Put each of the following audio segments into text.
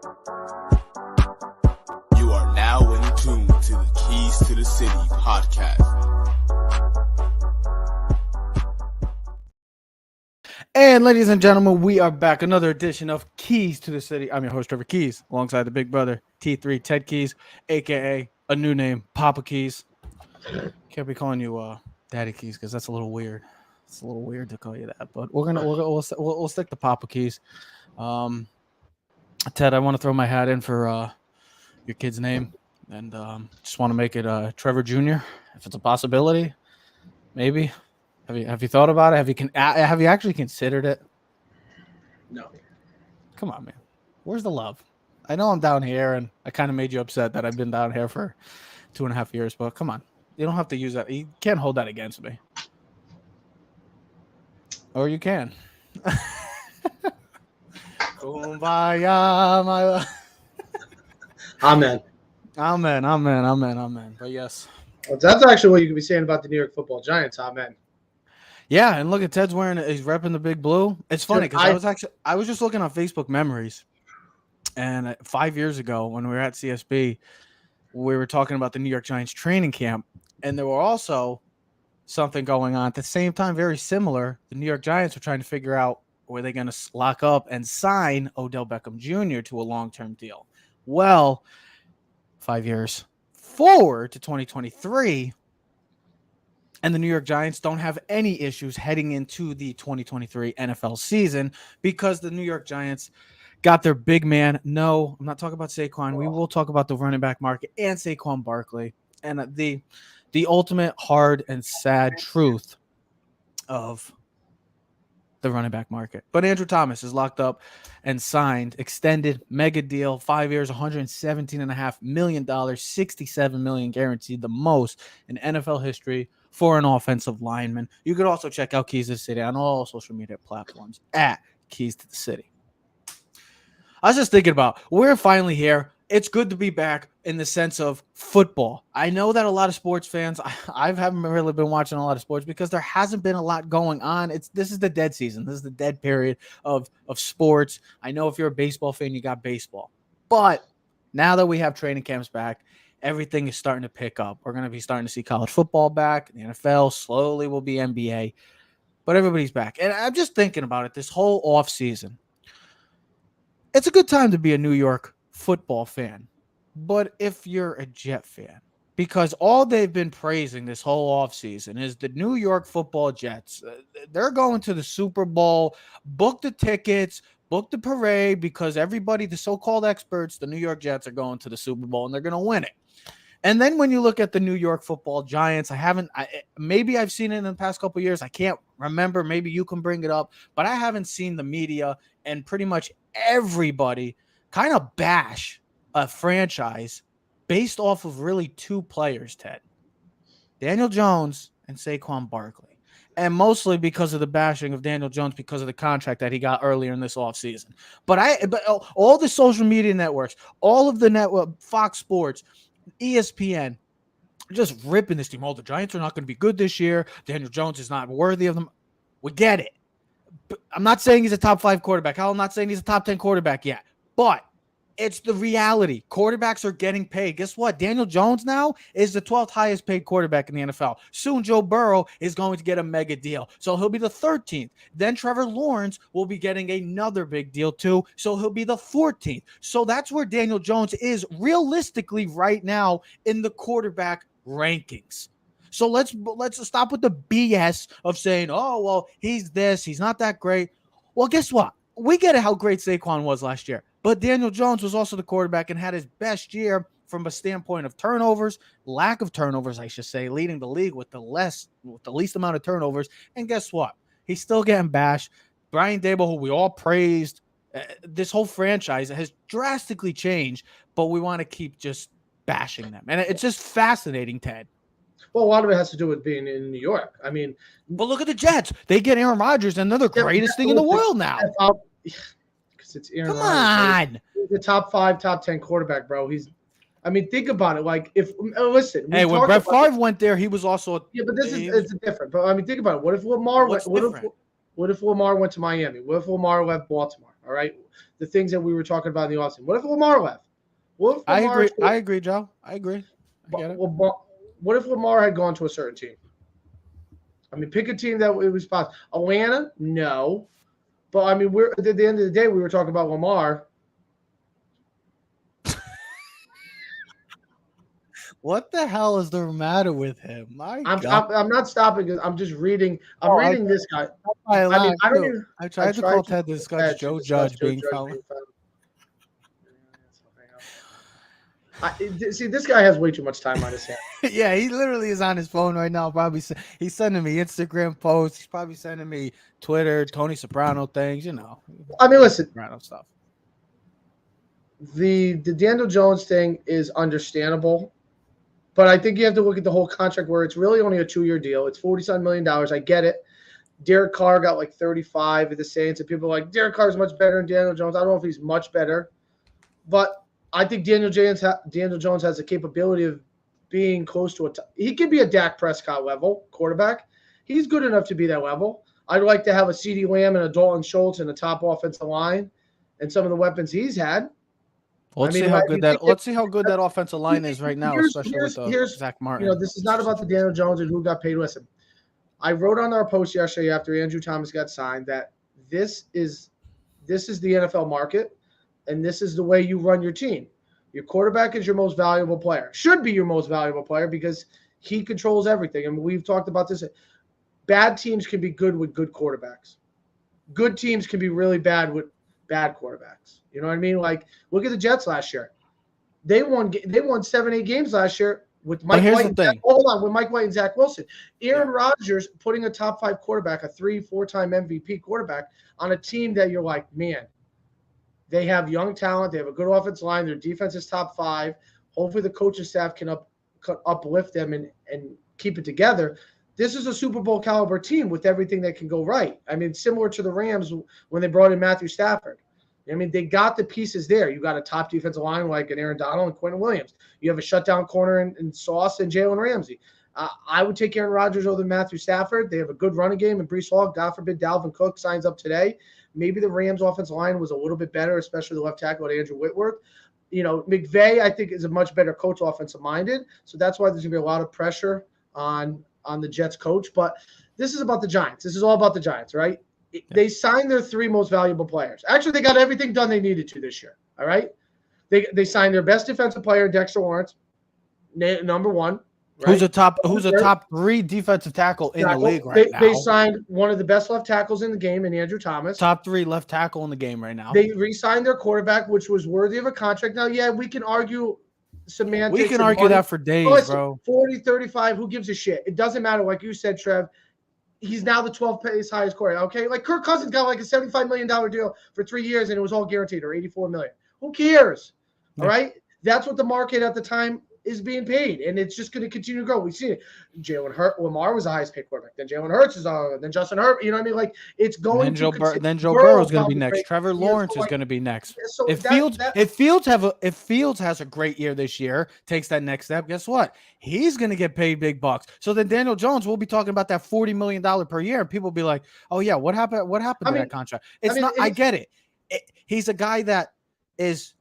You are now in tune to the Keys to the City podcast. And ladies and gentlemen, we are back. Another edition of Keys to the City. I'm your host, Trevor Keys, alongside the big brother, T3 Ted Keys, a.k.a. a new name, Papa Keys. Can't be calling you Daddy Keys because that's a little weird. It's a little weird to call you that, but we'll stick to Papa Keys. Ted, I want to throw my hat in for your kid's name, and just want to make it Trevor Jr. if it's a possibility, maybe. Have you thought about it? Have you actually considered it? No. Come on, man. Where's the love? I know I'm down here, and I kind of made you upset that I've been down here for 2.5 years, but come on. You don't have to use that. You can't hold that against me. Or you can. Kumbaya, my love. Amen. Amen. But yes. Well, that's actually what you could be saying about the New York Football Giants. Amen. Yeah, and look at Ted's he's repping the big blue. It's funny because I was just looking on Facebook memories, and 5 years ago when we were at CSB, we were talking about the New York Giants training camp, and there were also something going on at the same time, very similar. The New York Giants were trying to figure out were they going to lock up and sign Odell Beckham Jr. to a long-term deal. Well, 5 years forward to 2023. And the New York Giants don't have any issues heading into the 2023 NFL season because the New York Giants got their big man. No, I'm not talking about Saquon. We will talk about the running back market and Saquon Barkley and the ultimate hard and sad truth of the running back market. But Andrew Thomas is locked up and signed, extended mega deal, 5 years, $117.5 million, $67 million guaranteed, the most in NFL history for an offensive lineman. You could also check out Keys to the City on all social media platforms at Keys to the City. I was just thinking about, we're finally here. It's good to be back in the sense of football. I know that a lot of sports fans, I haven't really been watching a lot of sports because there hasn't been a lot going on. This is the dead season. This is the dead period of sports. I know if you're a baseball fan, you got baseball. But now that we have training camps back, everything is starting to pick up. We're going to be starting to see college football back. The NFL slowly will be NBA. But everybody's back. And I'm just thinking about it this whole offseason. It's a good time to be a New York football fan. But if you're a Jet fan, because all they've been praising this whole offseason is the New York football Jets. They're going to the Super Bowl, book the tickets, book the parade, because everybody, the so-called experts, the New York Jets are going to the Super Bowl and they're going to win it. And then when you look at the New York football Giants, maybe I've seen it in the past couple of years. I can't remember. Maybe you can bring it up, but I haven't seen the media and pretty much everybody kind of bash a franchise based off of really two players, Ted. Daniel Jones and Saquon Barkley. And mostly because of the bashing of Daniel Jones because of the contract that he got earlier in this offseason. But all the social media networks, all of the network, Fox Sports, ESPN, just ripping this team. Oh, the Giants are not going to be good this year. Daniel Jones is not worthy of them. We get it. But I'm not saying he's a top 5 quarterback. I'm not saying he's a top 10 quarterback yet. But it's the reality. Quarterbacks are getting paid. Guess what? Daniel Jones now is the 12th highest paid quarterback in the NFL. Soon Joe Burrow is going to get a mega deal. So he'll be the 13th. Then Trevor Lawrence will be getting another big deal too. So he'll be the 14th. So that's where Daniel Jones is realistically right now in the quarterback rankings. So let's stop with the BS of saying, oh, well, he's this, he's not that great. Well, guess what? We get how great Saquon was last year. But Daniel Jones was also the quarterback and had his best year from a standpoint of turnovers, lack of turnovers, I should say, leading the league with the least amount of turnovers. And guess what? He's still getting bashed. Brian Daboll, who we all praised, this whole franchise has drastically changed, but we want to keep just bashing them. And it's just fascinating, Ted. Well, a lot of it has to do with being in New York. I mean, but look at the Jets. They get Aaron Rodgers, and they're the greatest thing in the world now. Because it's Aaron Come Rodgers. on. He's the top 5, top 10 quarterback, bro. Think about it. Like, listen. Hey, when Brett Favre went there, he was also. Yeah, but this is different. But think about it. What if Lamar went? What if Lamar went to Miami? What if Lamar left Baltimore? All right, the things that we were talking about in the offseason. What if Lamar left? What if Lamar I agree, Joe. I agree. I get it. What if Lamar had gone to a certain team? I mean, pick a team that it was possible. Atlanta, no. But I mean, we're at the end of the day, we were talking about Lamar. What the hell is the matter with him? I'm not stopping. I'm just reading. I'm reading this guy. I mean, I don't even. I tried to call Ted to discuss Joe Judge being found. See, this guy has way too much time on his hands. Yeah, he literally is on his phone right now. Probably he's sending me Instagram posts. He's probably sending me Twitter, Tony Soprano things. You know. I mean, listen. Soprano stuff. The Daniel Jones thing is understandable, but I think you have to look at the whole contract where it's really only a 2-year deal. It's $47 million. I get it. Derek Carr got like 35 at the Saints, and people are like, Derek Carr is much better than Daniel Jones. I don't know if he's much better, but I think Daniel Jones has the capability of being close to he could be a Dak Prescott level quarterback. He's good enough to be that level. I'd like to have a CeeDee Lamb and a Dalton Schultz and a top offensive line and some of the weapons he's had. Let's see how good that offensive line is right now, especially with Zach Martin. You know, this is not about the Daniel Jones and who got paid. Listen, I wrote on our post yesterday after Andrew Thomas got signed that this is the NFL market. And this is the way you run your team. Your quarterback is your most valuable player. Should be your most valuable player because he controls everything. And we've talked about this. Bad teams can be good with good quarterbacks. Good teams can be really bad with bad quarterbacks. You know what I mean? Like, look at the Jets last year. They won 7-8 games last year with Mike White. With Mike White and Zach Wilson. Aaron Rodgers putting a top 5 quarterback, a 3-4-time MVP quarterback on a team that you're like, man, they have young talent. They have a good offensive line. Their defense is top 5. Hopefully the coaching staff can uplift them and keep it together. This is a Super Bowl caliber team with everything that can go right. I mean, similar to the Rams when they brought in Matthew Stafford. I mean, they got the pieces there. You got a top defensive line like an Aaron Donald and Quentin Williams. You have a shutdown corner in Sauce and Jalen Ramsey. I would take Aaron Rodgers over Matthew Stafford. They have a good running game and Breece Hall. God forbid Dalvin Cook signs up today. Maybe the Rams' offensive line was a little bit better, especially the left tackle at Andrew Whitworth. You know, McVay, I think, is a much better coach, offensive-minded. So that's why there's going to be a lot of pressure on the Jets coach. But this is about the Giants. This is all about the Giants, right? Yeah. They signed their 3 most valuable players. Actually, they got everything done they needed to this year, all right? They signed their best defensive player, Dexter Lawrence, number 1. Right? Who's a top 3 defensive tackle in the league right now? They signed one of the best left tackles in the game in Andrew Thomas. Top 3 left tackle in the game right now. They re-signed their quarterback, which was worthy of a contract. Now, yeah, we can argue semantics. We can argue that for days, bro. 40, 35, who gives a shit? It doesn't matter. Like you said, Trev, he's now the 12th highest quarterback. Okay, like Kirk Cousins got like a $75 million deal for 3 years, and it was all guaranteed, or $84 million. Who cares? Yeah. All right, that's what the market at the time is being paid, and it's just going to continue to grow. We've seen it. Lamar was the highest paid quarterback. Then Jalen Hurts is then Justin Herbert. You know what I mean? Like, it's going. Then Joe Burrow is going to be next. Trevor Lawrence is going to be next. So if Fields has a great year this year, takes that next step, guess what? He's going to get paid big bucks. So then Daniel Jones, we'll be talking about that $40 million per year, and people will be like, "Oh yeah, what happened? What happened to that contract?" I get it. He's a guy that is.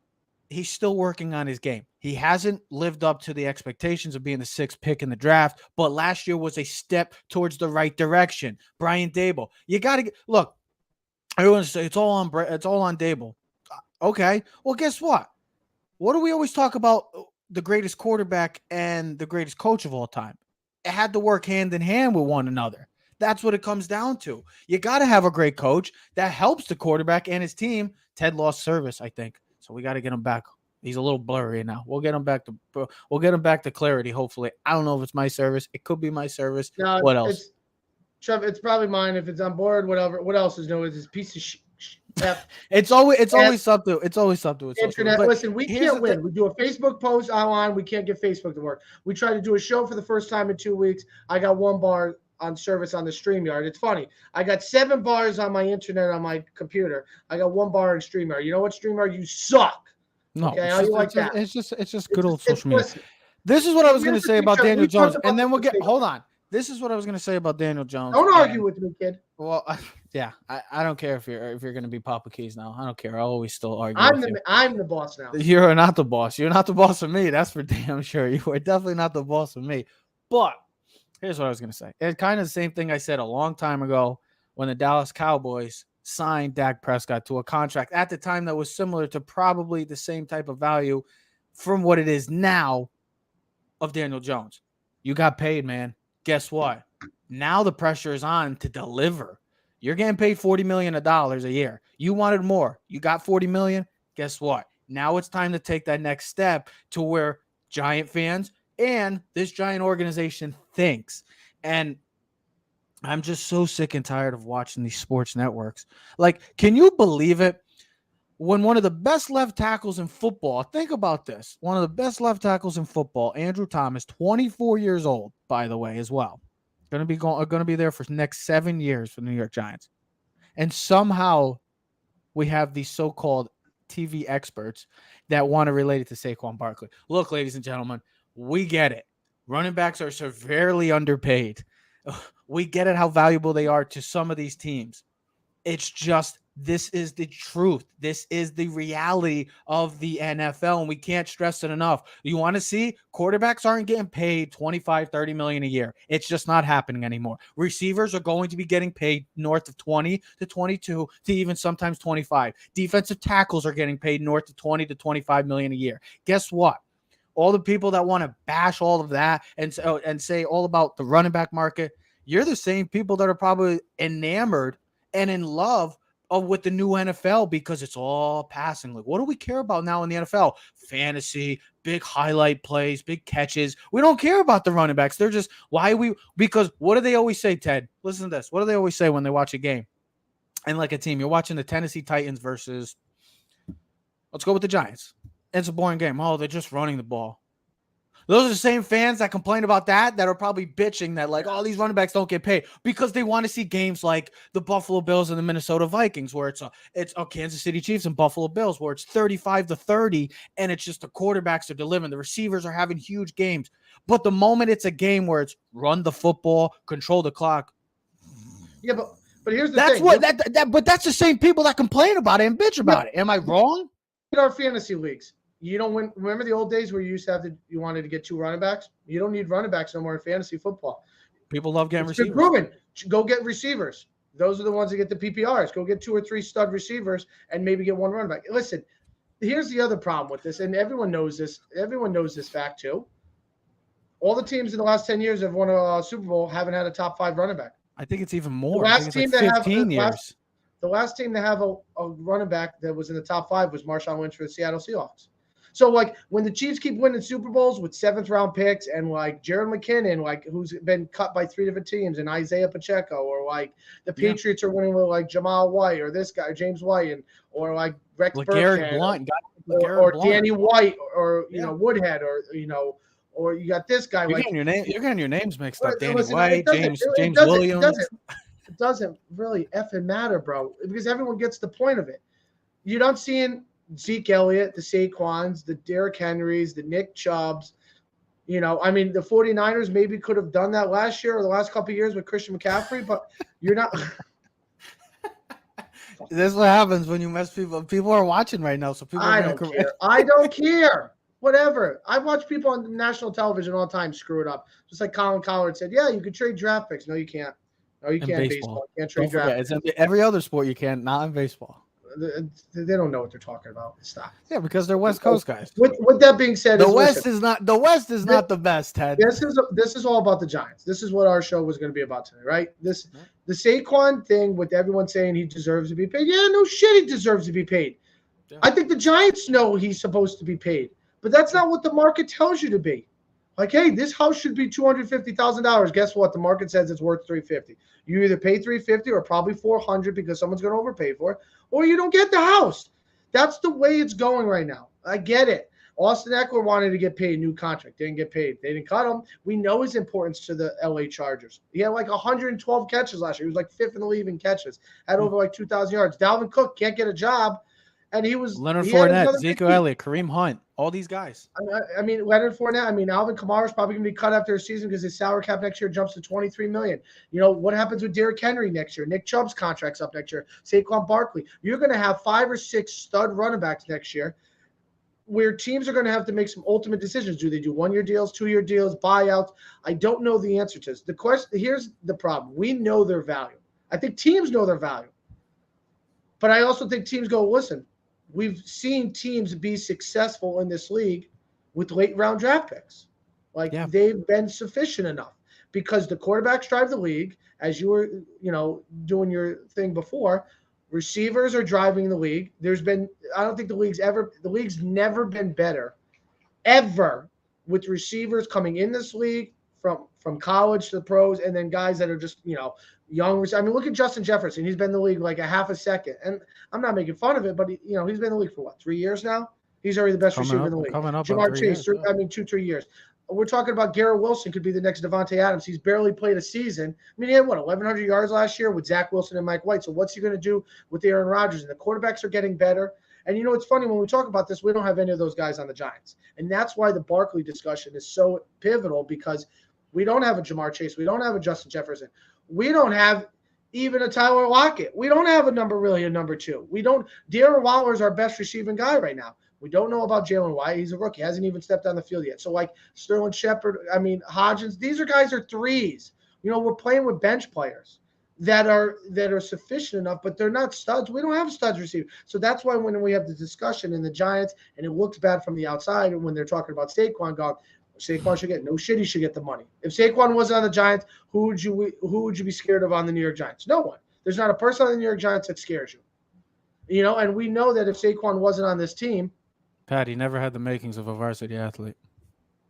He's still working on his game. He hasn't lived up to the expectations of being the 6th pick in the draft, but last year was a step towards the right direction. Brian Daboll, you got to look. Everyone's say it's all on Daboll. Okay, well, guess what? What do we always talk about? The greatest quarterback and the greatest coach of all time. It had to work hand in hand with one another. That's what it comes down to. You got to have a great coach that helps the quarterback and his team. Ted lost service, I think. So we got to get him back. He's a little blurry now. We'll get him back to clarity. Hopefully, I don't know if it's my service. It could be my service. No, what else? Trev, it's probably mine. If it's on board, whatever. What else is new? Is this piece of shit? It's always something. It's always something with internet. Listen, we can't win. We do a Facebook post online. We can't get Facebook to work. We tried to do a show for the first time in 2 weeks. I got 1 bar on service on the StreamYard. It's funny. I got 7 bars on my internet on my computer. I got 1 bar on StreamYard. You know what, StreamYard? You suck. No, okay? It's just good old social media. This is what I was going to say about Daniel Jones, and then we'll get. Hold on. This is what I was going to say about Daniel Jones. Don't argue with me, kid. Well, Yeah, I don't care if you're going to be Papa Keys now. I don't care. I'll always still argue I'm with the you. I'm the boss now. You're not the boss. You're not the boss of me. That's for damn sure. You are definitely not the boss of me. But here's what I was going to say. It's kind of the same thing I said a long time ago when the Dallas Cowboys signed Dak Prescott to a contract at the time that was similar to probably the same type of value from what it is now of Daniel Jones. You got paid, man. Guess what? Now the pressure is on to deliver. You're getting paid $40 million a year. You wanted more. You got $40 million. Guess what? Now it's time to take that next step to where Giant fans and this Giant organization thinks. And I'm just so sick and tired of watching these sports networks. Like, can you believe it? When one of the best left tackles in football, think about this. One of the best left tackles in football, Andrew Thomas, 24 years old, by the way, as well. Going to be there for the next 7 years for the New York Giants. And somehow we have these so-called TV experts that want to relate it to Saquon Barkley. Look, ladies and gentlemen, we get it. Running backs are severely underpaid. We get it how valuable they are to some of these teams. It's just, this is the truth. This is the reality of the NFL, and we can't stress it enough. You want to see quarterbacks aren't getting paid 25, 30 million a year. It's just not happening anymore. Receivers are going to be getting paid north of 20 to 22 to even sometimes 25. Defensive tackles are getting paid north of 20 to 25 million a year. Guess what? All the people that want to bash all of that and say all about the running back market, you're the same people that are probably enamored and in love with the new NFL because it's all passing. Like, what do we care about now in the NFL? Fantasy, big highlight plays, big catches. We don't care about the running backs. They're just, because what do they always say, Ted? Listen to this. What do they always say when they watch a game? And like a team, you're watching the Tennessee Titans versus, let's go with the Giants. It's a boring game. Oh, they're just running the ball. Those are the same fans that complain about that are probably bitching that, like, oh, these running backs don't get paid because they want to see games like the Buffalo Bills and the Minnesota Vikings where it's Kansas City Chiefs and Buffalo Bills where it's 35-30 and it's just the quarterbacks are delivering. The receivers are having huge games. But the moment it's a game where it's run the football, control the clock. Yeah, but here's the thing. But that's the same people that complain about it and bitch about it. Am I wrong? In our fantasy leagues, you don't win. Remember the old days where you used to you wanted to get 2 running backs? You don't need running backs no more in fantasy football. People love getting receivers. Proven. Go get receivers. Those are the ones that get the PPRs. Go get 2 or 3 stud receivers and maybe get 1 running back. Listen, here's the other problem with this, and everyone knows this. Everyone knows this fact too. All the teams in the last 10 years have won a Super Bowl haven't had a top 5 running back. I think it's even more. The last team like 15 years. The last team to have a running back that was in the top 5 was Marshawn Lynch for the Seattle Seahawks. So, like, when the Chiefs keep winning Super Bowls with 7th-round picks and, like, Jared McKinnon, like, who's been cut by 3 different teams, and Isaiah Pacheco, or, like, the Patriots are winning with, like, Jamal White or this guy, James White, or, like, Rex Burkhead, or Danny White, or, you know, Woodhead, or, you know, or you got this guy. You're getting your names mixed up. Danny White, James Williams. It doesn't really effing matter, bro, because everyone gets the point of it. You're not seeing Zeke Elliott, the Saquons, the Derrick Henrys, the Nick Chubbs. You know, I mean, the 49ers maybe could have done that last year or the last couple of years with Christian McCaffrey, but you're not. This is what happens when you mess people. People are watching right now, so people. I don't care. I don't care. Whatever. I watch people on national television all the time screw it up. Just like Colin Cowherd said, yeah, you could trade draft picks. No, you can't. No, you can't. Baseball. You can't trade draft picks. It's every other sport you can, not in baseball. They don't know what they're talking about. Stop. Yeah, because they're West Coast guys. With that being said, the West is not the best, Ted. This is all about the Giants. This is what our show was going to be about today, right? The Saquon thing with everyone saying he deserves to be paid. Yeah, no shit, he deserves to be paid. Yeah. I think the Giants know he's supposed to be paid, but that's not what the market tells you to be. Like, hey, this house should be $250,000. Guess what? The market says it's worth $350,000. You either pay $350,000 or probably $400,000 because someone's going to overpay for it, or you don't get the house. That's the way it's going right now. I get it. Austin Eckler wanted to get paid, new contract. Didn't get paid. They didn't cut him. We know his importance to the LA Chargers. He had like 112 catches last year. He was like 5th in the league in catches. Had over like 2,000 yards. Dalvin Cook can't get a job. And he was Leonard he had Fournette, another Ezekiel good team. Elliott, Kareem Hunt, all these guys. I mean, Leonard Fournette. I mean, Alvin Kamara's probably going to be cut after a season because his salary cap next year jumps to $23 million. You know what happens with Derrick Henry next year? Nick Chubb's contract's up next year. Saquon Barkley. You're going to have 5 or 6 stud running backs next year, where teams are going to have to make some ultimate decisions. Do they do 1-year deals, 2-year deals, buyouts? I don't know the answer to this. The question here's the problem: we know their value. I think teams know their value, but I also think teams go, listen. We've seen teams be successful in this league with late round draft picks. They've been sufficient enough because the quarterbacks drive the league, as you were, doing your thing before. Receivers are driving the league. I don't think the league's never been better ever with receivers coming in this league from college to the pros, and then guys that are just, young. I mean, look at Justin Jefferson. He's been in the league like a half a second. And I'm not making fun of it, but he's been in the league for 3 years now? He's already the best receiver in the league. Jamar Chase, 2-3 years. We're talking about Garrett Wilson could be the next Devontae Adams. He's barely played a season. I mean, he had 1,100 yards last year with Zach Wilson and Mike White. So what's he going to do with Aaron Rodgers? And the quarterbacks are getting better. And it's funny when we talk about this, we don't have any of those guys on the Giants. And that's why the Barkley discussion is so pivotal, because we don't have a Jamar Chase. We don't have a Justin Jefferson. We don't have even a Tyler Lockett. We don't have a number 2. We don't. Darren Waller is our best receiving guy right now. We don't know about Jalen White. He's a rookie. Hasn't even stepped on the field yet. So like Sterling Shepard, Hodgins, these guys are 3s. We're playing with bench players that are sufficient enough, but they're not studs. We don't have studs receiver. So that's why when we have the discussion in the Giants, and it looks bad from the outside when they're talking about Saquon going, Saquon should get no shit. He should get the money. If Saquon wasn't on the Giants, who would you be scared of on the New York Giants? No one. There's not a person on the New York Giants that scares you. And we know that if Saquon wasn't on this team, Pat, he never had the makings of a varsity athlete.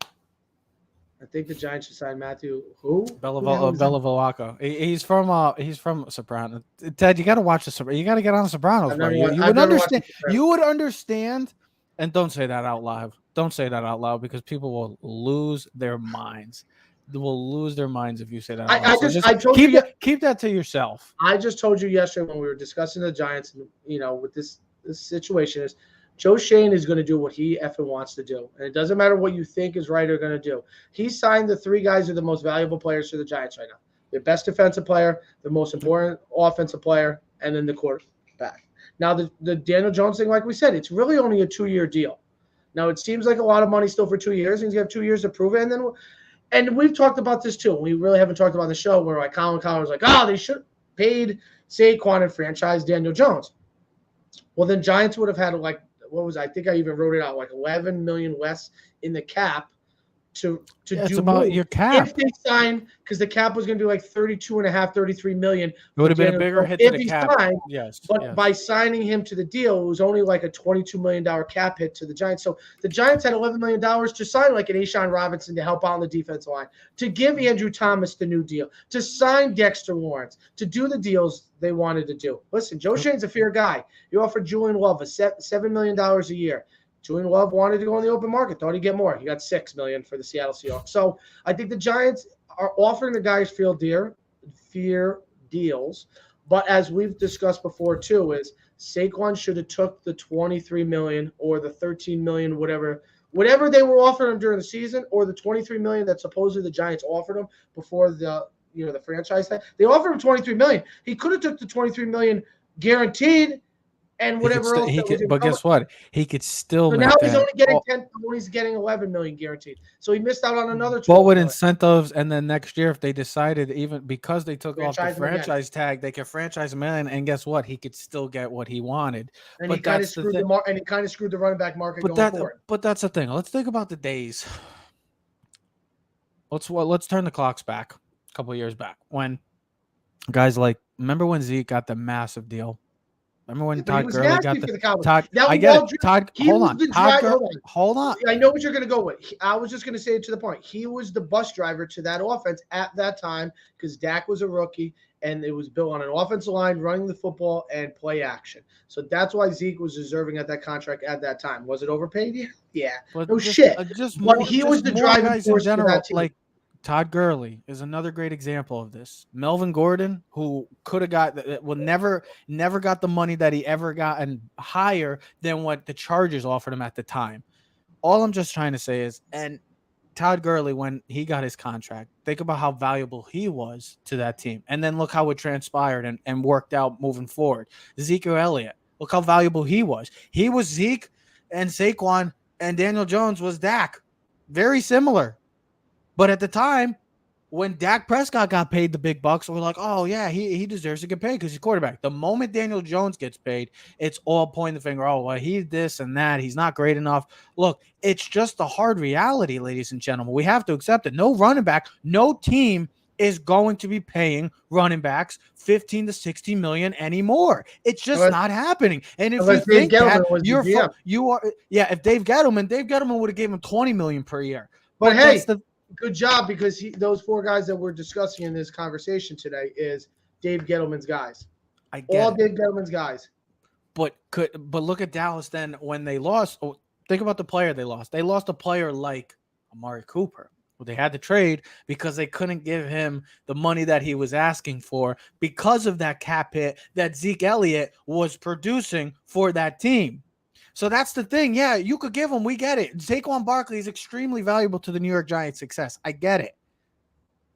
I think the Giants should sign Matthew. Who? Bellavolacco. He's from Sopranos. Ted, you got to watch the. You got to get on the Sopranos, bro. You would understand. And don't say that out loud. Don't say that out loud, because people will lose their minds. They will lose their minds if you say that out loud. I told you, keep that to yourself. I just told you yesterday when we were discussing the Giants, with this situation is Joe Shane is going to do what he effing wants to do. And it doesn't matter what you think is right or going to do. He signed the 3 guys who are the most valuable players for the Giants right now. Their best defensive player, the most important offensive player, and then the quarterback. Now, the Daniel Jones thing, like we said, it's really only a 2-year deal. Now, it seems like a lot of money still for 2 years. He's going to have 2 years to prove it. And we've talked about this too. We really haven't talked about on the show where like Colin was like, they should have paid Saquon and franchise Daniel Jones. Well, then Giants would have had I think I even wrote it out, like $11 million less in the cap to do about your cap. If they sign, because the cap was going to be like 32.5, 33 million. It would have been a bigger hit to the cap. Signed, but by signing him to the deal, it was only like a $22 million cap hit to the Giants. So the Giants had $11 million to sign like an Ashawn Robinson to help out on the defensive line, to give Andrew Thomas the new deal, to sign Dexter Lawrence, to do the deals they wanted to do. Listen, Joe Shane's a fair guy. He offered Julian Love $7 million a year. Julian Love wanted to go on the open market, thought he'd get more. He got $6 million for the Seattle Seahawks. So I think the Giants are offering the guys fair deals. But as we've discussed before too, is Saquon should have took the $23 million or the $13 million, whatever they were offering him during the season, or the $23 million that supposedly the Giants offered him before the franchise tag. They offered him $23 million. He could have took the $23 million guaranteed. And whatever else. But guess what? He could still. So now he's only getting 10. He's getting $11 million guaranteed. So he missed out on another. What with incentives, and then next year, if they decided, even because they took off the franchise tag, they could franchise him in, and guess what? He could still get what he wanted. And he kind of screwed the running back market going forward. But that's the thing. Let's think about the days. Let's turn the clocks back a couple of years back when guys remember when Zeke got the massive deal. Remember when Todd Gurley got the Todd? I get it. Todd, hold on. I know what you're going to go with. I was just going to say it to the point. He was the bus driver to that offense at that time because Dak was a rookie and it was built on an offensive line, running the football and play action. So that's why Zeke was deserving at that contract at that time. Was it overpaid? Yeah. But no shit. But he was the driving force in general, for that team. Todd Gurley is another great example of this. Melvin Gordon, who could have got, never got the money that he ever got and higher than what the Chargers offered him at the time. All I'm just trying to say is, and Todd Gurley, when he got his contract, think about how valuable he was to that team. And then look how it transpired and worked out moving forward. Ezekiel Elliott, look how valuable he was. He was Zeke, and Saquon and Daniel Jones was Dak. Very similar. But at the time, when Dak Prescott got paid the big bucks, we're like, oh, yeah, he deserves to get paid because he's quarterback. The moment Daniel Jones gets paid, it's all pointing the finger, oh, well, he's this and that. He's not great enough. Look, it's just the hard reality, ladies and gentlemen. We have to accept it. No running back, no team is going to be paying running backs 15 to 60 million anymore. It's just not happening. And if you think that, if Dave Gettleman would have gave him 20 million per year. But hey, good job, because those four guys that we're discussing in this conversation today is Dave Gettleman's guys. Dave Gettleman's guys. But look at Dallas then when they lost. Think about the player they lost. They lost a player like Amari Cooper. Well, they had to trade because they couldn't give him the money that he was asking for because of that cap hit that Zeke Elliott was producing for that team. So that's the thing. Yeah, you could give him. We get it. Saquon Barkley is extremely valuable to the New York Giants' success. I get it.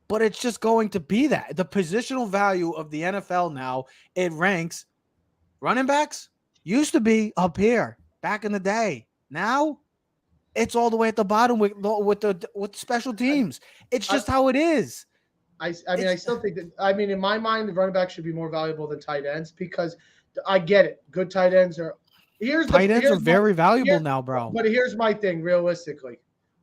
But it's just going to be that. The positional value of the NFL now, it ranks running backs used to be up here back in the day. Now it's all the way at the bottom with special teams. It's just how it is. I still think that, in my mind, the running back should be more valuable than tight ends, because I get it. Good tight ends are tight ends are very valuable now, bro. But here's my thing, realistically.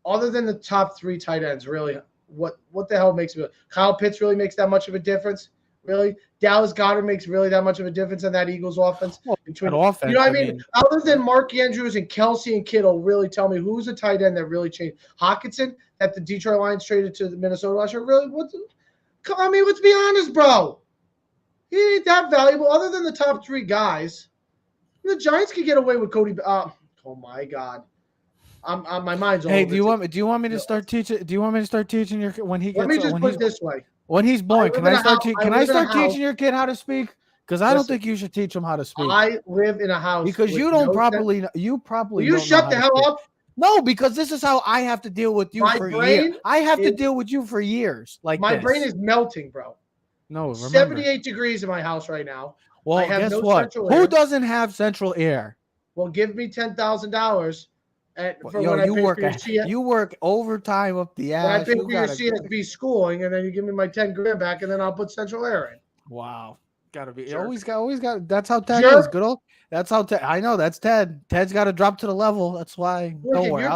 Other than the top three tight ends, really, what the hell makes me? Kyle Pitts really makes that much of a difference? Really? Dallas Goedert makes really that much of a difference in that Eagles offense? You know what I mean? Other than Mark Andrews and Kelsey and Kittle, really tell me who's a tight end that really changed? Hawkinson, that the Detroit Lions traded to the Minnesota last year? Really? Let's be honest, bro. He ain't that valuable. Other than the top three guys, the Giants could get away with Cody. Oh my God, my mind's all. Hey, do you want me to start teaching? Do you want me to start teaching your when he gets? Let me just put it this way. When he's born, can I start teaching your kid how to speak? Because I don't think you should teach him how to speak. I live in a house because you don't properly. Will you shut the hell up? No, because this is how I have to deal with you for years. I have to deal with you for years. Like my brain is melting, bro. No, remember. 78 degrees in my house right now. Well, guess what? Who doesn't have central air? Well, give me $10,000. You work overtime up the ass. I pay for your CSB schooling, and then you give me my $10,000 back, and then I'll put central air in. Wow, gotta be. Sure. Always got. That's how Ted is. Good old. That's how Ted. I know that's Ted. Ted's got to drop to the level. That's why. Don't worry.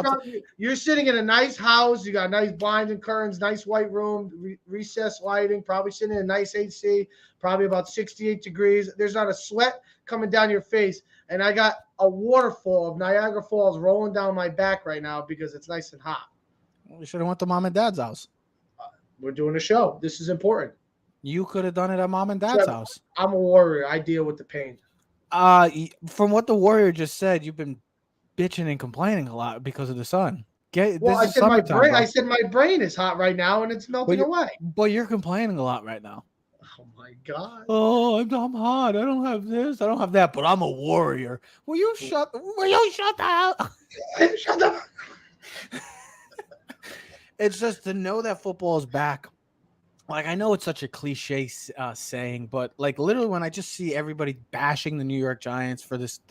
You're sitting in a nice house. You got nice blinds and curtains, nice white room, recessed lighting. Probably sitting in a nice AC. Probably about 68 degrees. There's not a sweat coming down your face, and I got a waterfall of Niagara Falls rolling down my back right now because it's nice and hot. We should have went to mom and dad's house. We're doing a show. This is important. You could have done it at mom and dad's house. I'm a warrior. I deal with the pain. From what the warrior just said, you've been bitching and complaining a lot because of the sun. I said my brain is hot right now and it's melting away. But you're complaining a lot right now. Oh my God. Oh, I'm hot. I don't have this. I don't have that. But I'm a warrior. Will you shut the hell? Shut the. It's just to know that football is back. Like, I know it's such a cliche saying, but like literally when I just see everybody bashing the New York Giants for this,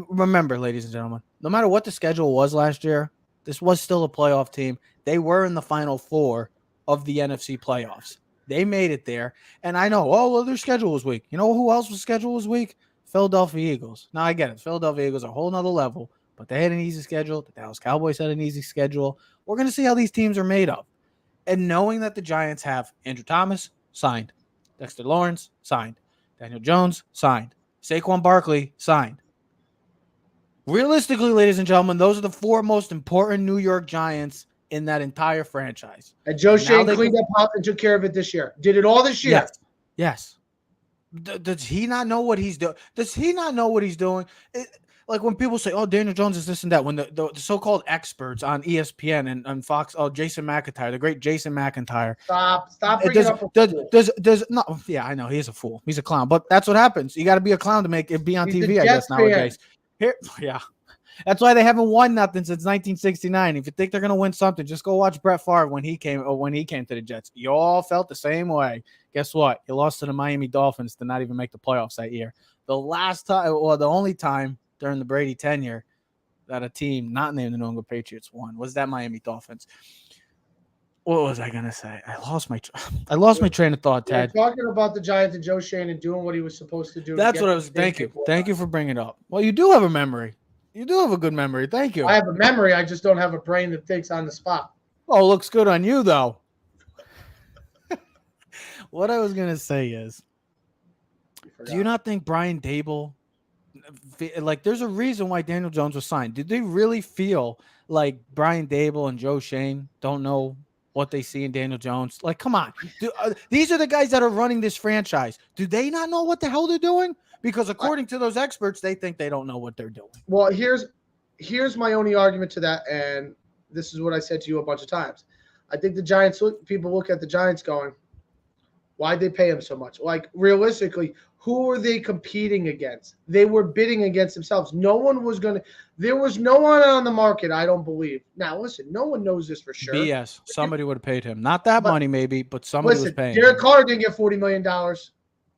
remember, ladies and gentlemen, no matter what the schedule was last year, this was still a playoff team. They were in the final four of the NFC playoffs. They made it there. And I know, their schedule was weak. You know who else's schedule was weak? Philadelphia Eagles. Now I get it. Philadelphia Eagles are a whole nother level, but they had an easy schedule. The Dallas Cowboys had an easy schedule. We're going to see how these teams are made of. And knowing that the Giants have Andrew Thomas, signed. Dexter Lawrence, signed. Daniel Jones, signed. Saquon Barkley, signed. Realistically, ladies and gentlemen, those are the four most important New York Giants in that entire franchise. And Joe Shane cleaned up and took care of it this year. Did it all this year. Yes. Does he not know what he's doing? Does he not know what he's doing? like when people say, "Oh, Daniel Jones is this and that," when the so-called experts on ESPN and Fox, oh, Jason McIntyre, the great Jason McIntyre. Stop bringing up a fool. Does no, yeah, I know he's a fool, he's a clown, but that's what happens. You got to be a clown to make it be on TV, I guess nowadays. Here, yeah, that's why they haven't won nothing since 1969. If you think they're gonna win something, just go watch Brett Favre when he came to the Jets. You all felt the same way. Guess what? You lost to the Miami Dolphins to not even make the playoffs that year. The last time, or the only time during the Brady tenure that a team not named the New England Patriots won was that Miami Dolphins. What was I gonna say? I lost my train of thought, Ted. Talking about the Giants and Joe Shane and doing what he was supposed to do. That's what I was. Thank you for bringing it up. Well, you do have a memory. You do have a good memory. Thank you. I have a memory. I just don't have a brain that thinks on the spot. Oh, looks good on you though. What I was gonna say is, do you not think Brian Daboll, like, there's a reason why Daniel Jones was signed? Did they really feel like Brian Daboll and Joe Shane don't know what they see in Daniel Jones? Like, come on. These are the guys that are running this franchise. Do they not know what the hell they're doing? Because according to those experts, they think they don't know what they're doing. Well, here's my only argument to that, and this is what I said to you a bunch of times. I think the Giants, people look at the Giants going, why'd they pay him so much? Like, realistically, who were they competing against? They were bidding against themselves. There was no one on the market, I don't believe. Now, listen, no one knows this for sure. BS. Somebody would have paid him. Not that money, maybe, but somebody was paying Derek Carr didn't get $40 million.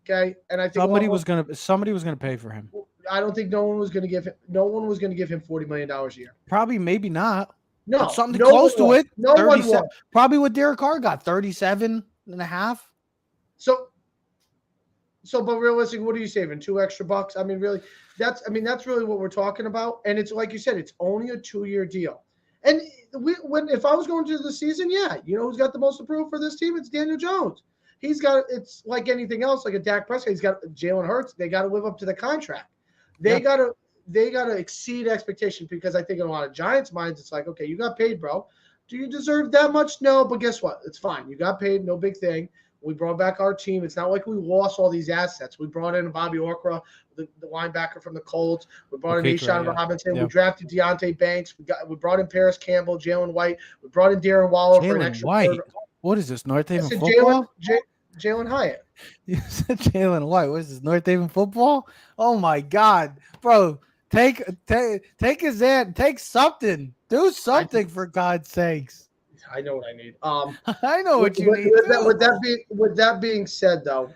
Okay. And I think somebody was gonna pay for him. I don't think no one was gonna give him $40 million a year. Probably, maybe not. No, but something close to it. No one won. Probably what Derek Carr got, 37.5. So, but realistically, what are you saving? $2 extra bucks? I mean, really, that's really what we're talking about. And it's like you said, it's only a 2-year deal. And if I was going to the season, yeah, you know who's got the most approval for this team? It's Daniel Jones. It's like anything else, like a Dak Prescott. He's got Jalen Hurts. They got to live up to the contract. They got to exceed expectations, because I think in a lot of Giants' minds, it's like, okay, you got paid, bro. Do you deserve that much? No, but guess what? It's fine. You got paid. No big thing. We brought back our team. It's not like we lost all these assets. We brought in Bobby Orkra, the linebacker from the Colts. We brought in Deshaun Robinson. Yeah. We drafted Deontay Banks. We brought in Paris Campbell, Jalen White. We brought in Darren Waller for an extra White. What is this, North Haven football? Jalen Hyatt. You said Jalen White. What is this, North Haven football? Oh my God, bro! Take his hand. Take something. Do something for God's sakes. I know what I need. I know what you need. With that being said, though,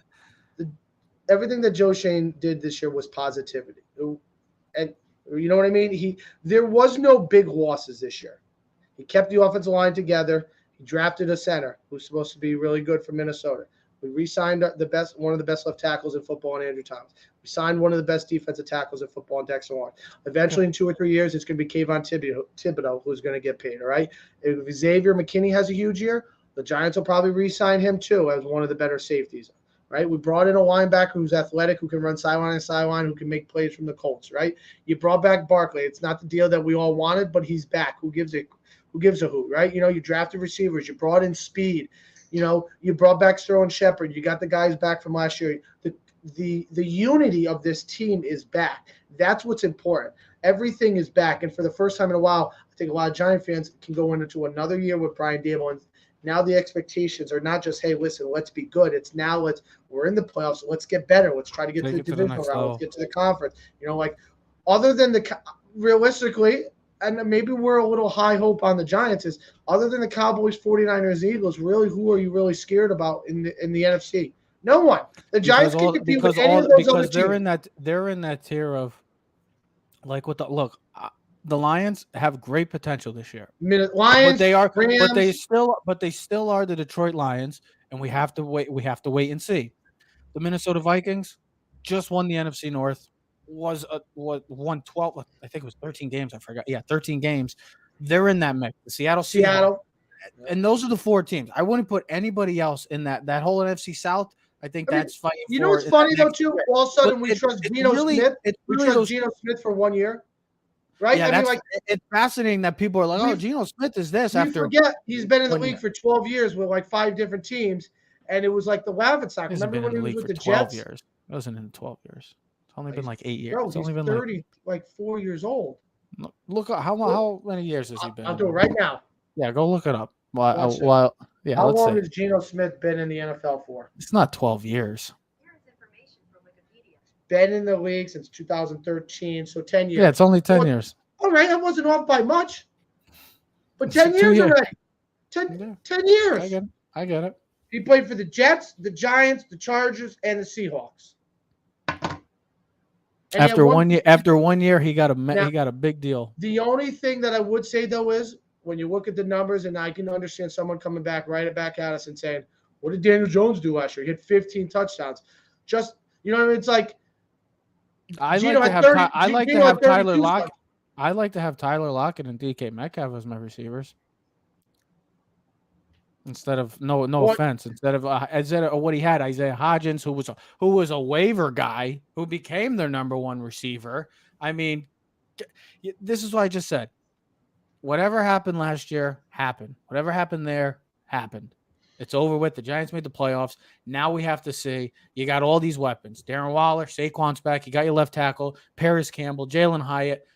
everything that Joe Shane did this year was positivity, and you know what I mean. There was no big losses this year. He kept the offensive line together. He drafted a center who's supposed to be really good for Minnesota. We re-signed one of the best left tackles in football in Andrew Thomas. We signed one of the best defensive tackles in football in Dexter Lawrence. Eventually, in 2 or 3 years, it's going to be Kayvon Thibodeau who's going to get paid, all right? If Xavier McKinney has a huge year, the Giants will probably re-sign him too as one of the better safeties, right? We brought in a linebacker who's athletic, who can run sideline and sideline, who can make plays from the Colts, right? You brought back Barkley. It's not the deal that we all wanted, but he's back. Who gives a hoot, right? You know, you drafted receivers. You brought in speed. You know, you brought back Sterling Shepard. You got the guys back from last year. The unity of this team is back. That's what's important. Everything is back. And for the first time in a while, I think a lot of Giant fans can go into another year with Brian Daboll. And now the expectations are not just, hey, listen, let's be good. It's now we're in the playoffs. So let's get better. Let's try to get to the divisional round. Let's get to the conference. You know, like, other than realistically, and maybe we're a little high hope on the Giants, is other than the Cowboys, 49ers, Eagles, really, who are you really scared about in the NFC? No one. The Giants can compete with any of those other teams. They're in that tier of, like, with the Lions have great potential this year. Lions, but they still are the Detroit Lions, and we have to wait and see. The Minnesota Vikings just won the NFC North. Won 12, I think it was 13 games. I forgot. Yeah, 13 games. They're in that mix. The Seattle. And those are the 4 teams. I wouldn't put anybody else in that whole NFC South. I think that's fighting. You know what's funny though too? All of a sudden we trust Geno Smith. We trust Geno Smith for 1 year, right? Yeah, it's fascinating that people are like, "Oh, Geno Smith is this." After forget he's been in the league for 12 years with like 5 different teams, and it was like the laughing stock. Remember when he was with the Jets? Years. It wasn't in 12 years. It's only been like 8 years. Bro, it's he's only been 30, like 4 years old. Look at how many years has he been? I'll do it right now. Yeah, go look it up. Yeah, How let's long see. has Geno Smith been in the NFL for? It's not 12 years. Been in the league since 2013, so 10 years. Yeah, it's only 10 years. All right, that wasn't off by much. But It's 10 2 years years. already. 10 years. I get it. He played for the Jets, the Giants, the Chargers, and the Seahawks. And After 1 year, he got a big deal. The only thing that I would say though is when you look at the numbers, and I can understand someone coming back back at us and saying, "What did Daniel Jones do last year? He had 15 touchdowns." Just you know what I mean? It's like I like to have Tyler Lockett. I like to have Tyler Lockett and DK Metcalf as my receivers. Instead of no offense, instead of what he had, Isaiah Hodgins, who was a waiver guy who became their number one receiver. I mean, this is what I just said. Whatever happened last year happened. Whatever happened there happened. It's over with. The Giants made the playoffs. Now we have to see. You got all these weapons. Darren Waller, Saquon's back. You got your left tackle, Paris Campbell, Jalen Hyatt.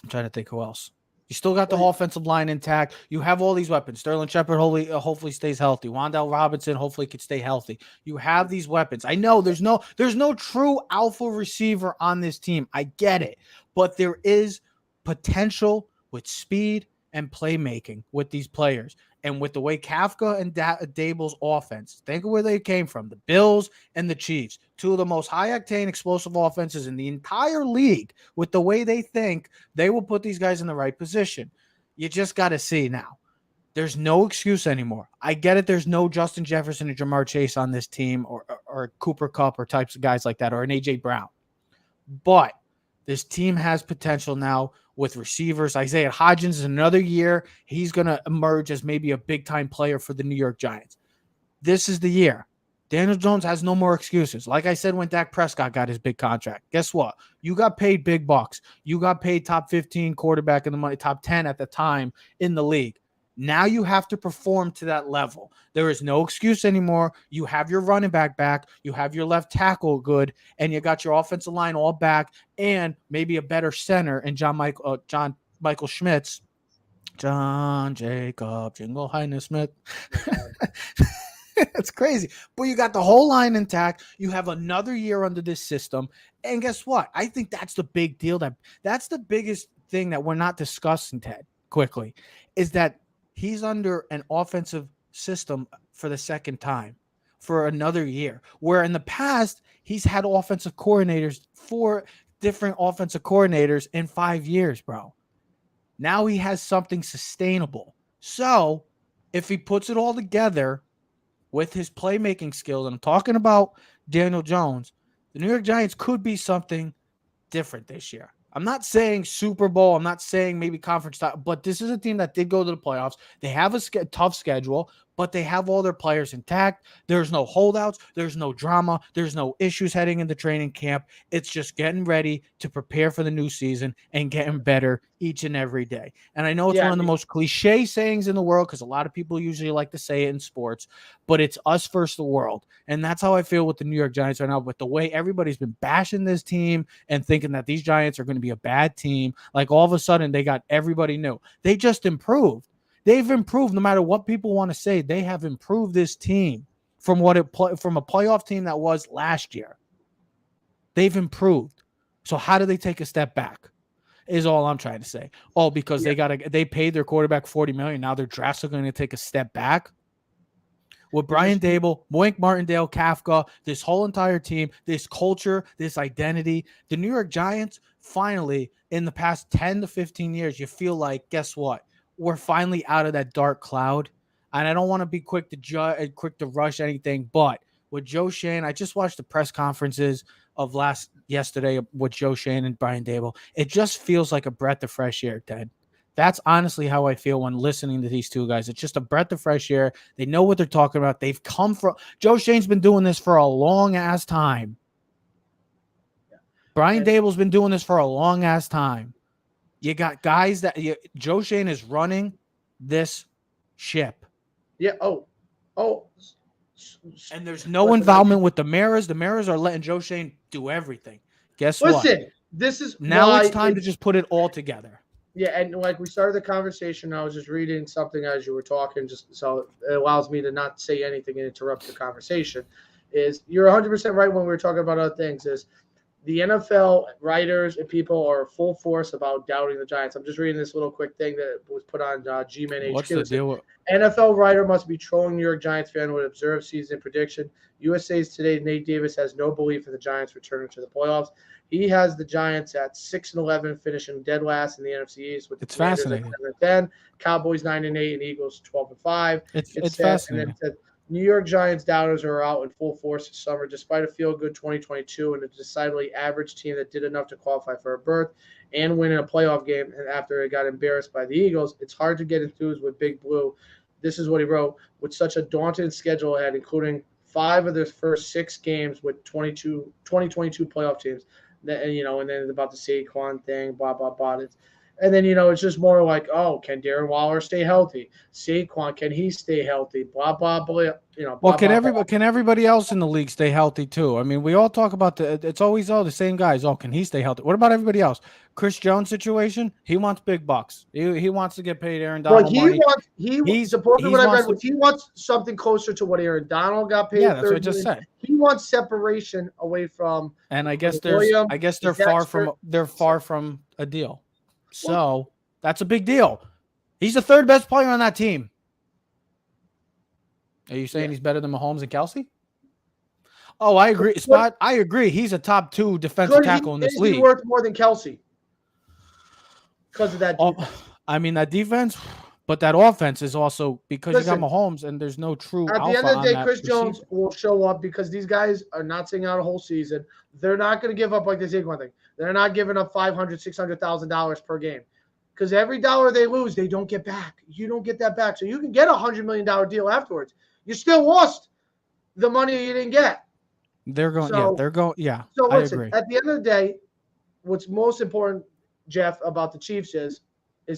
I'm trying to think who else. You still got the offensive line intact. You have all these weapons. Sterling Shepard hopefully stays healthy. Wan'Dale Robinson hopefully could stay healthy. You have these weapons. I know there's no true alpha receiver on this team. I get it. But there is potential with speed and playmaking with these players. And with the way Kafka and Dable's offense, think of where they came from, the Bills and the Chiefs, two of the most high-octane explosive offenses in the entire league. With the way they think, they will put these guys in the right position. You just got to see now. There's no excuse anymore. I get it. There's no Justin Jefferson and Jamar Chase on this team or Cooper Kupp or types of guys like that or an A.J. Brown. But this team has potential now with receivers. Isaiah Hodgins is another year. He's going to emerge as maybe a big-time player for the New York Giants. This is the year. Daniel Jones has no more excuses. Like I said when Dak Prescott got his big contract, guess what? You got paid big bucks. You got paid top 15 quarterback in the money, top 10 at the time in the league. Now you have to perform to that level. There is no excuse anymore. You have your running back. You have your left tackle good, and you got your offensive line all back, and maybe a better center in John Michael Schmitz. John Jacob Jingle Highness Smith. It's crazy. But you got the whole line intact. You have another year under this system. And guess what? I think that's the big deal. That's the biggest thing that we're not discussing, Ted, quickly, is that he's under an offensive system for the second time for another year, where in the past he's had offensive coordinators, 4 different offensive coordinators in 5 years, bro. Now he has something sustainable. So if he puts it all together with his playmaking skills, and I'm talking about Daniel Jones, the New York Giants could be something different this year. I'm not saying Super Bowl. I'm not saying maybe conference title, but this is a team that did go to the playoffs. They have a tough schedule, but they have all their players intact. There's no holdouts. There's no drama. There's no issues heading into training camp. It's just getting ready to prepare for the new season and getting better each and every day. And I know it's one of the most cliche sayings in the world because a lot of people usually like to say it in sports, but it's us versus the world. And that's how I feel with the New York Giants right now. With the way everybody's been bashing this team and thinking that these Giants are going to be a bad team, like all of a sudden they got everybody new. They just improved. They've improved no matter what people want to say. They have improved this team from from a playoff team that was last year. They've improved. So how do they take a step back? Is all I'm trying to say. Oh, because they paid their quarterback $40 million. Now their drafts are going to take a step back. With Brian Dable, Wink Martindale, Kafka, this whole entire team, this culture, this identity, the New York Giants finally, in the past 10 to 15 years, you feel like, guess what? We're finally out of that dark cloud. And I don't want to be quick to rush anything, but with Joe Schoen, I just watched the press conferences of yesterday with Joe Schoen and Brian Dable. It just feels like a breath of fresh air, Ted. That's honestly how I feel when listening to these two guys. It's just a breath of fresh air. They know what they're talking about. They've come from – Joe Schoen's been doing this for a long-ass time. Brian Dable's been doing this for a long-ass time. You got guys that Joe Schoen is running this ship. Yeah. Oh, And there's no involvement with the Maras. The Maras are letting Joe Shane do everything. Guess what? Listen, this is now why it's time to just put it all together. Yeah, and like we started the conversation, I was just reading something as you were talking, just so it allows me to not say anything and interrupt the conversation. Is you're 100% right when we were talking about other things. Is the NFL writers and people are full force about doubting the Giants. I'm just reading this little quick thing that was put on G-Man HQ. What's the deal with NFL writer must be trolling New York Giants fan with observed season prediction. USA's Today Nate Davis has no belief in the Giants returning to the playoffs. He has the Giants at 6-11, finishing dead last in the NFC East. With it's fascinating. 10, Cowboys 9-8, and Eagles 12-5. It's fascinating. And then New York Giants doubters are out in full force this summer, despite a feel-good 2022 and a decidedly average team that did enough to qualify for a berth and win in a playoff game. And after it got embarrassed by the Eagles, it's hard to get enthused with Big Blue. This is what he wrote: with such a daunting schedule ahead, including 5 of their first 6 games with 2022 playoff teams. And then about the Saquon thing, blah, blah, blah. And then, it's just more like, oh, can Darren Waller stay healthy? Saquon, can he stay healthy? Blah, blah, blah. Can everybody else in the league stay healthy too? I mean, we all talk about it's always the same guys. Oh, can he stay healthy? What about everybody else? Chris Jones situation, he wants big bucks. He wants to get paid Aaron Donald money. He wants something closer to what Aaron Donald got paid. Yeah, that's what I just said. He wants separation away from. And I guess they're far from a deal. So that's a big deal. He's the 3rd best player on that team. Are you saying he's better than Mahomes and Kelsey? Oh, I agree. Spot, I agree. He's a top 2 defensive tackle in this league. He's worth more than Kelsey because of that defense. I mean, that defense, but that offense is also because you got Mahomes and there's no true alpha. At the end of the day, Chris receiver. Jones will show up because these guys are not sitting out a whole season. They're not going to give up like the Saquon thing. They're not giving up $500,000, $600,000 per game because every dollar they lose, they don't get back. You don't get that back. So you can get a $100 million deal afterwards. You still lost the money you didn't get. They're going. So I listen, agree. at the end of the day, what's most important, Jeff, about the Chiefs is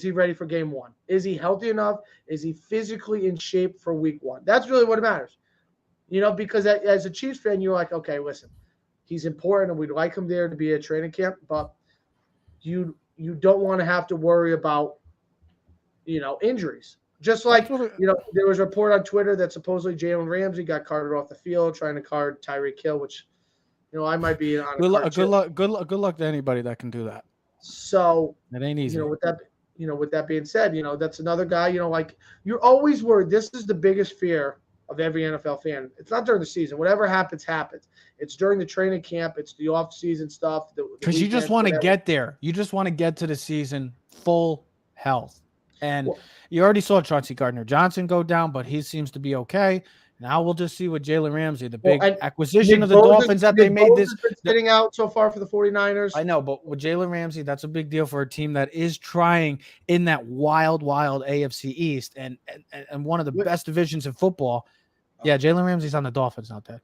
he ready for game 1? Is he healthy enough? Is he physically in shape for week 1? That's really what matters. Because as a Chiefs fan, you're like, okay, listen, he's important and we'd like him there to be at training camp, but you don't want to have to worry about, injuries. Just like, there was a report on Twitter that supposedly Jalen Ramsey got carted off the field trying to card Tyreek Hill, which, I might be on good luck to anybody that can do that. So it ain't easy. With that being said, that's another guy, like you're always worried. This is the biggest fear of every NFL fan. It's not during the season. Whatever happens, happens. It's during the training camp. It's the off-season stuff. Because you just want to get there. You just want to get to the season full health. And you already saw Chauncey Gardner-Johnson go down, but he seems to be okay. Now we'll just see what Jalen Ramsey, the big acquisition of the Dolphins that they made this. Sitting out so far for the 49ers. I know, but with Jalen Ramsey, that's a big deal for a team that is trying in that wild AFC East and one of the best divisions in football. Yeah, Jalen Ramsey's on the Dolphins out there.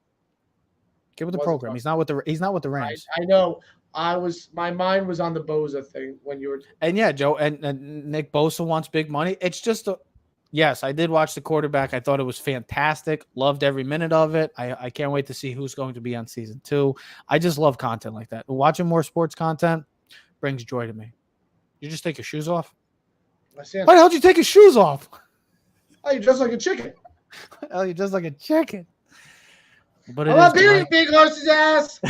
Get with the program. He's not with the Rams. I know. My mind was on the Bosa thing when you were. And yeah, Joe and Nick Bosa wants big money. It's just yes, I did watch the quarterback. I thought it was fantastic. Loved every minute of it. I can't wait to see who's going to be on season 2. I just love content like that. Watching more sports content brings joy to me. You just take your shoes off? Why the hell did you take your shoes off? Oh, you're just like a chicken. You're just like a chicken. But I'm not beating big horse's ass.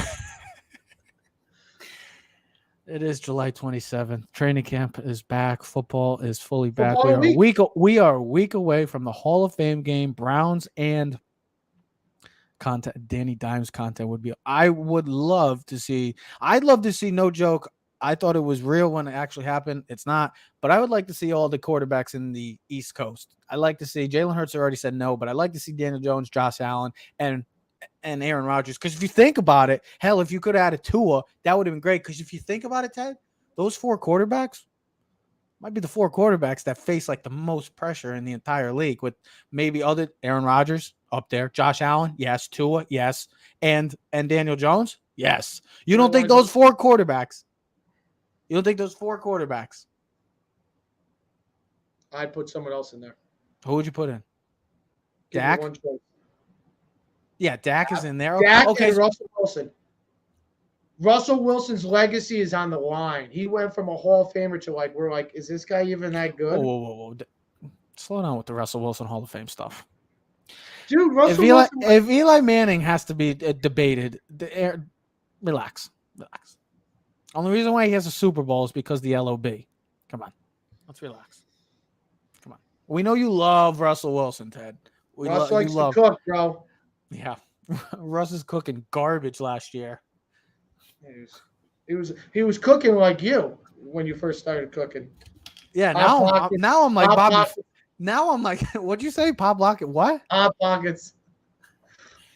It is July 27th. Training camp is back. Football is fully back. We are a week away from the Hall of Fame game. Browns and content. Danny Dimes content would be. I'd love to see, no joke. I thought it was real when it actually happened. It's not, but I would like to see all the quarterbacks in the East Coast. I like to see Jalen Hurts already said no, but I like to see Daniel Jones, Josh Allen, and Aaron Rodgers. Because if you think about it, hell, if you could have added Tua, that would have been great. Because if you think about it, Ted, those 4 quarterbacks might be the 4 quarterbacks that face like the most pressure in the entire league, with maybe other Aaron Rodgers up there, Josh Allen, yes, Tua, yes, and Daniel Jones, yes. You don't think those 4 quarterbacks? You don't think those 4 quarterbacks? I'd put someone else in there. Who would you put in? Give Dak? me one choice. Yeah, Dak is in there. Dak Okay, and Russell Wilson. Russell Wilson's legacy is on the line. He went from a Hall of Famer to we're like, is this guy even that good? whoa. Slow down with the Russell Wilson Hall of Fame stuff. Dude, Russell Wilson. If Eli Manning has to be debated, relax. Only reason why he has a Super Bowl is because the LOB. Come on. Let's relax. Come on. We know you love Russell Wilson, Ted. Russ likes to cook, bro. Yeah. Russ is cooking garbage last year. He was cooking like you when you first started cooking. Yeah, now I'm like Bobby. Pockets. Now I'm like, what'd you say? Pop Locket? What? Hot Pockets.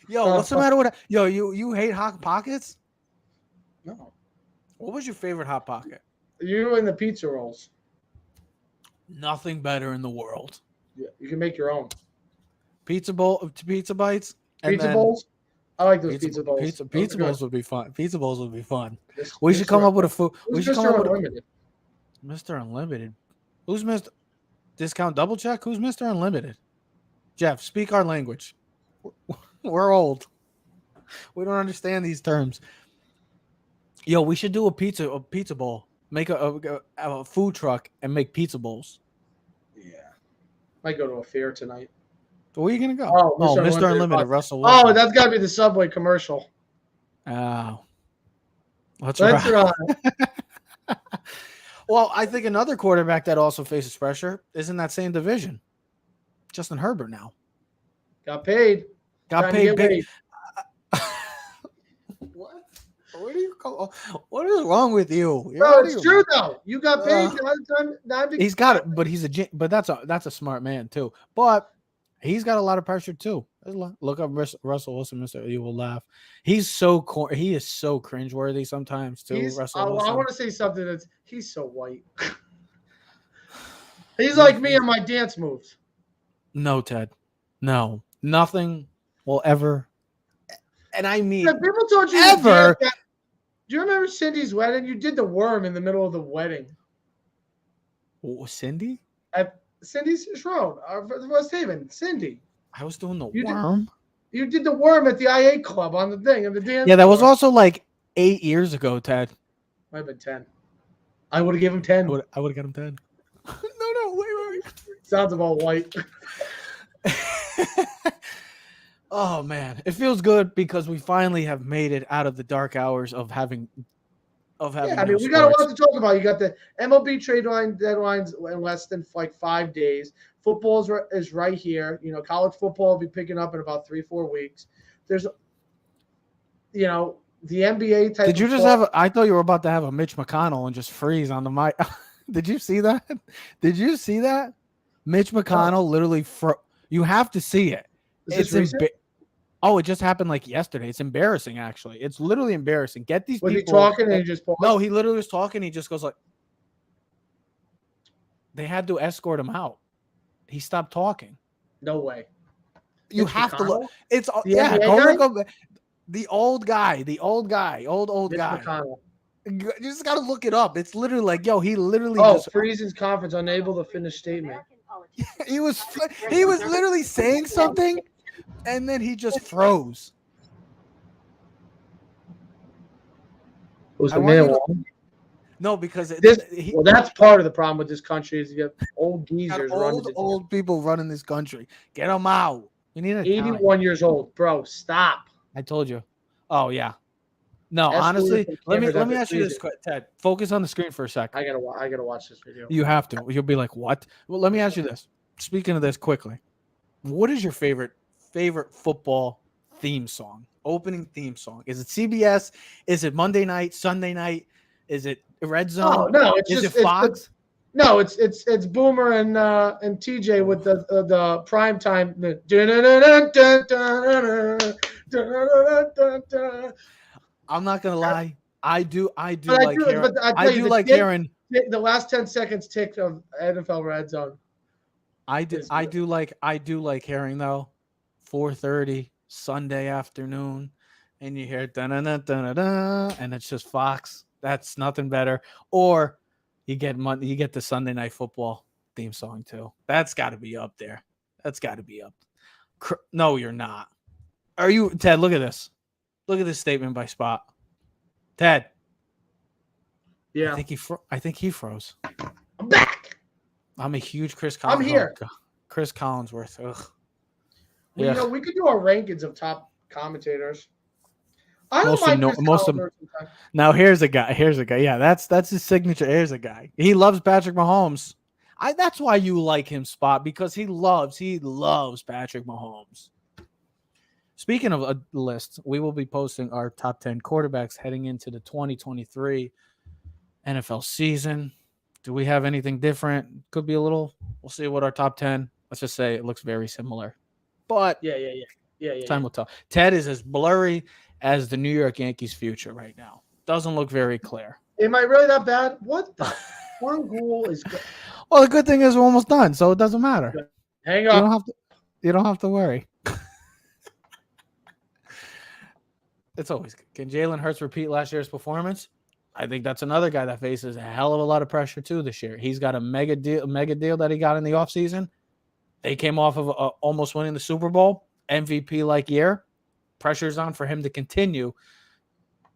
Yo, what's the matter with yo? You hate Hot Pockets? No. What was your favorite Hot Pocket? You and the pizza rolls. Nothing better in the world. Yeah, you can make your own. Pizza bites. Pizza bowls. I like those pizza bowls. Pizza bowls would be fun. Pizza bowls would be fun. We should come up with a food. We should come up with Mr. Unlimited. Who's Mr. Discount Double Check? Who's Mr. Unlimited? Jeff, speak our language. We're old. We don't understand these terms. Yo, we should do a pizza bowl. Make a food truck and make pizza bowls. Yeah. Might go to a fair tonight. Where are you gonna go? Oh, Mr. Unlimited, Russell Wilson. Oh, that's gotta be the Subway commercial. Oh. Let's run. Well, I think another quarterback that also faces pressure is in that same division. Justin Herbert now. Got paid. Got paid big. What? What do you call? What is wrong with you? Bro, it's true though. You got paid. He's got it, but that's a smart man too. But he's got a lot of pressure too. Look up Russell Wilson, Mr. You will laugh. He is so cringeworthy sometimes too. Russell Wilson. I want to say something he's so white. He's like me and my dance moves. No, Ted. No. Nothing will ever. And I mean, people told you ever. Do you remember Cindy's wedding? You did the worm in the middle of the wedding. What was Cindy? Cindy Schroen, West Haven. Cindy. I was doing the worm. You did the worm at the IA club on the thing and the dance. Yeah, that was also like 8 years ago, Ted. Might have been 10. I would have given him 10. I would have got him 10. No, wait. Sounds about white. Oh man, it feels good because we finally have made it out of the dark hours of having. Yeah, we got a lot to talk about. You got the MLB trade line deadlines in less than 5 days. Football is right here. College football will be picking up in about 3-4 weeks. There's, the NBA type. Did you just have? I thought you were about to have a Mitch McConnell and just freeze on the mic. Did you see that? Mitch McConnell literally you have to see it. It's it just happened like yesterday. It's embarrassing, actually. It's literally embarrassing. Get these people. Was he talking and he just paused? No, he literally was talking. He just goes like, they had to escort him out. He stopped talking. No way. You have to look. It's go look up the old guy. Old guy. McConnell. You just got to look it up. It's literally like, he literally just freezes conference, unable to finish statement. he was literally saying something, and then he just froze. Was the man wrong? No, because that's part of the problem with this country is you get old geezers old people running this country. Get them out. We need 81 years old, bro. Stop. I told you. Oh yeah. No, honestly, let me ask you this, Ted. Focus on the screen for a second. I gotta watch this video. You have to. You'll be like, what? Well, let me ask you this. Speaking of this quickly, what is your favorite football theme song? Opening theme song? Is it CBS? Is it Monday night? Sunday night? Is it Red Zone? Oh, no, is it Fox? It's Boomer and TJ with the prime time. I'm not gonna lie. I do like hearing the last 10 seconds tick of NFL Red Zone. I do like hearing though. 4:30 Sunday afternoon, and you hear da-na-na-da-na-da, and it's just Fox. That's nothing better. Or you get the Sunday Night Football theme song too. That's got to be up there. No, you're not. Are you Ted? Look at this. Look at this statement by Spot. Ted. Yeah. I think he froze. I'm back. I'm a huge Chris Collinsworth. I'm here. Chris Collinsworth. Ugh. Well, Yeah. we could do our rankings of top commentators. I don't mind Chris Collinsworth sometimes. Now here's a guy. Yeah, that's his signature. Here's a guy. He loves Patrick Mahomes. That's why you like him, Spot, because he loves Patrick Mahomes. Speaking of a list, we will be posting our top 10 quarterbacks heading into the 2023 NFL season. Do we have anything different? Could be a little. We'll see what our top 10. Let's just say it looks very similar. But Yeah. Time will tell. Ted is as blurry as the New York Yankees' future right now. Doesn't look very clear. Am I really that bad? What the? One goal is good. Well, the good thing is we're almost done, so it doesn't matter. Hang up. You don't have to worry. It's always good. Can Jalen Hurts repeat last year's performance? I think that's another guy that faces a hell of a lot of pressure too this year. He's got a mega deal that he got in the offseason. They came off of almost winning the Super Bowl, MVP-like year. Pressure's on for him to continue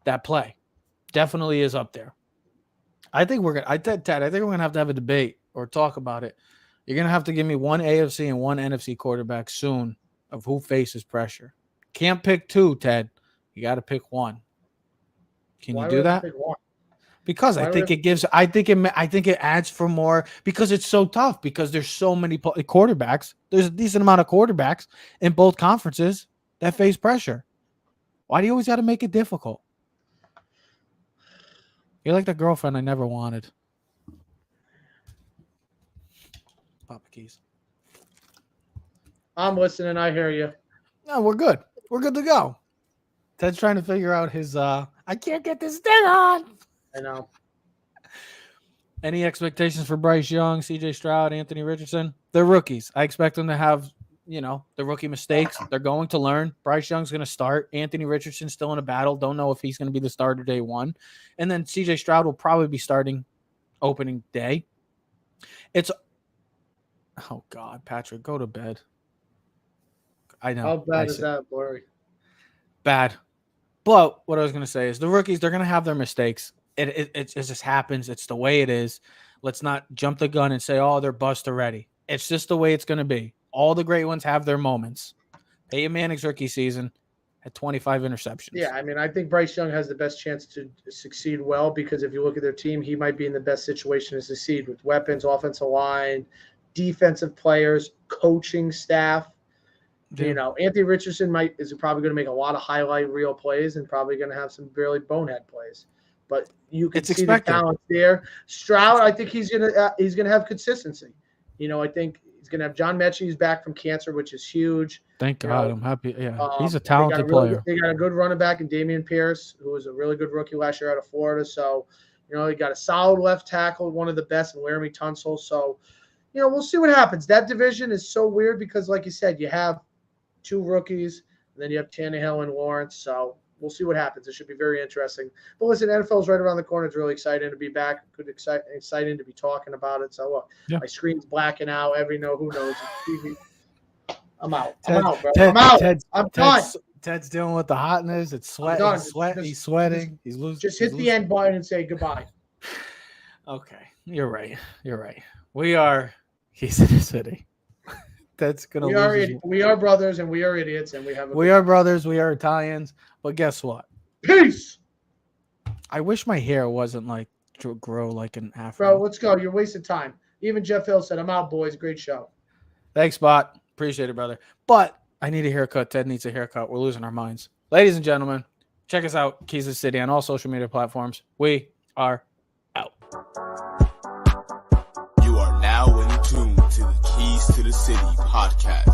that play. Definitely is up there. I think we're gonna have to have a debate or talk about it. You're gonna have to give me one AFC and one NFC quarterback soon of who faces pressure. Can't pick two, Ted. You got to pick one. Can you do that? Because I think it adds for more because it's so tough because there's so many quarterbacks. There's a decent amount of quarterbacks in both conferences that face pressure. Why do you always got to make it difficult? You're like the girlfriend I never wanted. Papa Keys. I'm listening. I hear you. No, we're good. We're good to go. Ted's trying to figure out his I can't get this thing on. I know. Any expectations for Bryce Young, CJ Stroud, Anthony Richardson? They're rookies. I expect them to have, the rookie mistakes. They're going to learn. Bryce Young's going to start. Anthony Richardson's still in a battle. Don't know if he's going to be the starter day one. And then CJ Stroud will probably be starting opening day. Oh, God, Patrick, go to bed. I know. How bad is that, Blurry? Bad. But what I was going to say is the rookies, they're going to have their mistakes. It just happens. It's the way it is. Let's not jump the gun and say, oh, they're bust already. It's just the way it's going to be. All the great ones have their moments. Peyton Manning's rookie season had 25 interceptions. Yeah, I mean, I think Bryce Young has the best chance to succeed well because if you look at their team, he might be in the best situation to succeed with weapons, offensive line, defensive players, coaching staff. Yeah. Anthony Richardson is probably going to make a lot of highlight reel plays and probably going to have some really bonehead plays. But you can see the talent there. Stroud, I think he's going to have consistency. I think he's going to have John Mechie. He's back from cancer, which is huge. Thank God. I'm happy. Yeah, he's a talented player. They got a good running back in Dameon Pierce, who was a really good rookie last year out of Florida. So, they got a solid left tackle, one of the best in Laramie Tunsil. So, we'll see what happens. That division is so weird because, like you said, you have two rookies, and then you have Tannehill and Lawrence. So we'll see what happens. It should be very interesting. But listen, NFL's right around the corner. It's really exciting to be back. Exciting to be talking about it. So look, My screen's blacking out. Who knows? I'm out. I'm out, bro. I'm out. I'm done. Ted's dealing with the hotness. It's sweating. He's sweating. He's losing. Just hit the end button and say goodbye. Okay. You're right. We are Keys in the City. That's gonna. We are brothers and we are idiots and we have. We are brothers. We are Italians. But guess what? Peace. I wish my hair wasn't like grow like an afro. Bro, let's go. You're wasting time. Even Jeff Hill said, "I'm out, boys. Great show." Thanks, Bot. Appreciate it, brother. But I need a haircut. Ted needs a haircut. We're losing our minds, ladies and gentlemen. Check us out, Keys of the City, on all social media platforms. We are out. You are now in tune to the Keys to the City podcast.